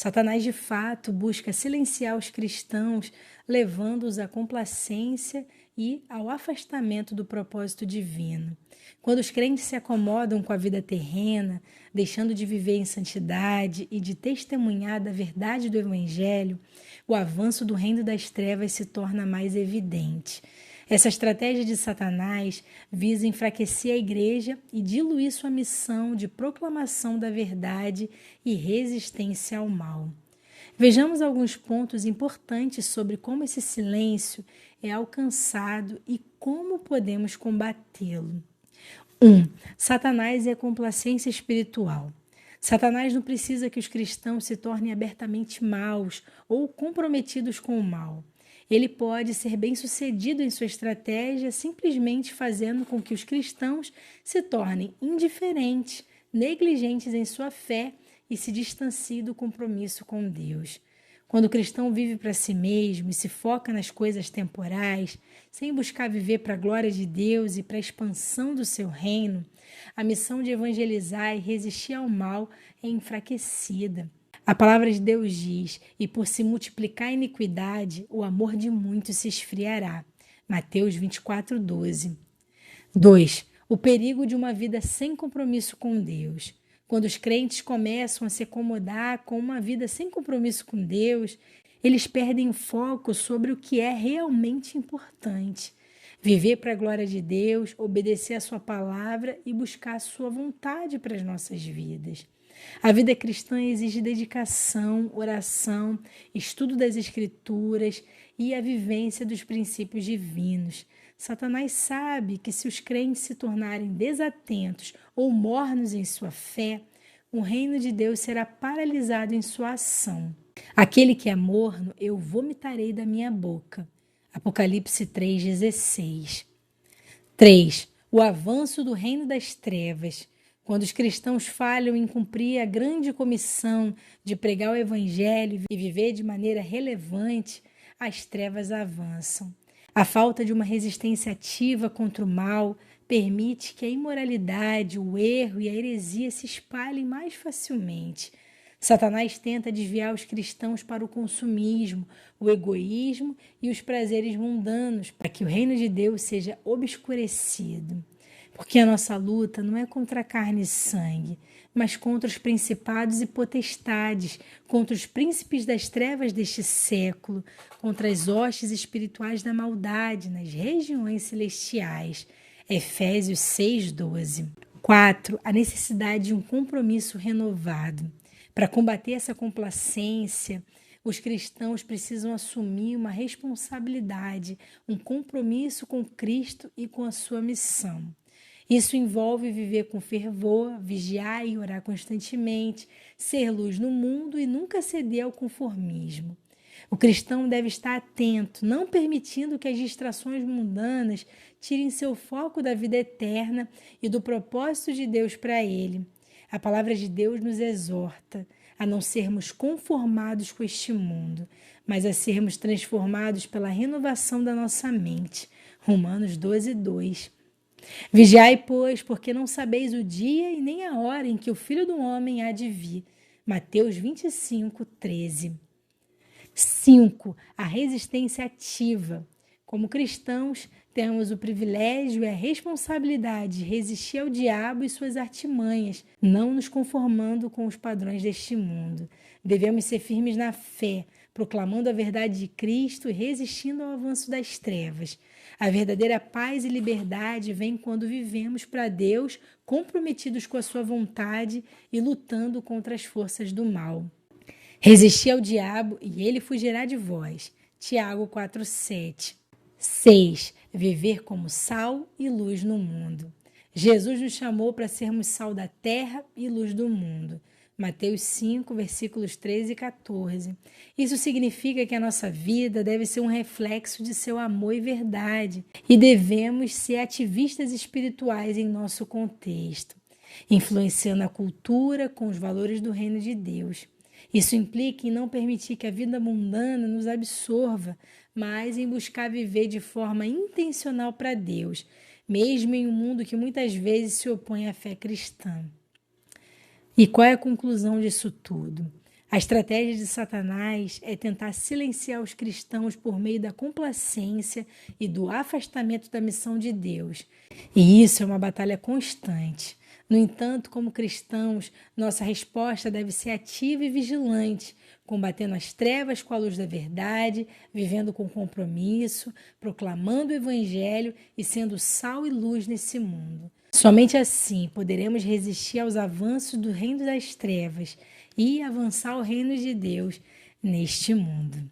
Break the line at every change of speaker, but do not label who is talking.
Satanás, de fato, busca silenciar os cristãos, levando-os à complacência e ao afastamento do propósito divino. Quando os crentes se acomodam com a vida terrena, deixando de viver em santidade e de testemunhar da verdade do Evangelho, o avanço do reino das trevas se torna mais evidente. Essa estratégia de Satanás visa enfraquecer a igreja e diluir sua missão de proclamação da verdade e resistência ao mal. Vejamos alguns pontos importantes sobre como esse silêncio é alcançado e como podemos combatê-lo. 1. Satanás e a complacência espiritual. Satanás não precisa que os cristãos se tornem abertamente maus ou comprometidos com o mal. Ele pode ser bem-sucedido em sua estratégia simplesmente fazendo com que os cristãos se tornem indiferentes, negligentes em sua fé e se distanciem do compromisso com Deus. Quando o cristão vive para si mesmo e se foca nas coisas temporais, sem buscar viver para a glória de Deus e para a expansão do seu reino, a missão de evangelizar e resistir ao mal é enfraquecida. A palavra de Deus diz: e por se multiplicar a iniquidade, o amor de muitos se esfriará. Mateus 24:12. 2. O perigo de uma vida sem compromisso com Deus. Quando os crentes começam a se acomodar com uma vida sem compromisso com Deus, eles perdem o foco sobre o que é realmente importante. Viver para a glória de Deus, obedecer a sua palavra e buscar a sua vontade para as nossas vidas. A vida cristã exige dedicação, oração, estudo das Escrituras e a vivência dos princípios divinos. Satanás sabe que se os crentes se tornarem desatentos ou mornos em sua fé, o reino de Deus será paralisado em sua ação. Aquele que é morno, eu vomitarei da minha boca. Apocalipse 3,16. 3. O avanço do reino das trevas. Quando os cristãos falham em cumprir a grande comissão de pregar o Evangelho e viver de maneira relevante, as trevas avançam. A falta de uma resistência ativa contra o mal permite que a imoralidade, o erro e a heresia se espalhem mais facilmente. Satanás tenta desviar os cristãos para o consumismo, o egoísmo e os prazeres mundanos, para que o reino de Deus seja obscurecido. Porque a nossa luta não é contra carne e sangue, mas contra os principados e potestades, contra os príncipes das trevas deste século, contra as hostes espirituais da maldade nas regiões celestiais. Efésios 6:12. 4. A necessidade de um compromisso renovado. Para combater essa complacência, os cristãos precisam assumir uma responsabilidade, um compromisso com Cristo e com a sua missão. Isso envolve viver com fervor, vigiar e orar constantemente, ser luz no mundo e nunca ceder ao conformismo. O cristão deve estar atento, não permitindo que as distrações mundanas tirem seu foco da vida eterna e do propósito de Deus para ele. A palavra de Deus nos exorta a não sermos conformados com este mundo, mas a sermos transformados pela renovação da nossa mente. Romanos 12:2. Vigiai, pois, porque não sabeis o dia e nem a hora em que o Filho do Homem há de vir. Mateus 25:13. 5. A resistência ativa. Como cristãos, temos o privilégio e a responsabilidade de resistir ao diabo e suas artimanhas, não nos conformando com os padrões deste mundo. Devemos ser firmes na fé, proclamando a verdade de Cristo e resistindo ao avanço das trevas. A verdadeira paz e liberdade vem quando vivemos para Deus, comprometidos com a sua vontade e lutando contra as forças do mal. Resisti ao diabo e ele fugirá de vós. Tiago 4:7. 6. Viver como sal e luz no mundo. Jesus nos chamou para sermos sal da terra e luz do mundo. Mateus 5, versículos 13 e 14. Isso significa que a nossa vida deve ser um reflexo de seu amor e verdade, e devemos ser ativistas espirituais em nosso contexto, influenciando a cultura com os valores do reino de Deus. Isso implica em não permitir que a vida mundana nos absorva, mas em buscar viver de forma intencional para Deus, mesmo em um mundo que muitas vezes se opõe à fé cristã. E qual é a conclusão disso tudo? A estratégia de Satanás é tentar silenciar os cristãos por meio da complacência e do afastamento da missão de Deus. E isso é uma batalha constante. No entanto, como cristãos, nossa resposta deve ser ativa e vigilante, combatendo as trevas com a luz da verdade, vivendo com compromisso, proclamando o Evangelho e sendo sal e luz nesse mundo. Somente assim poderemos resistir aos avanços do reino das trevas e avançar o reino de Deus neste mundo.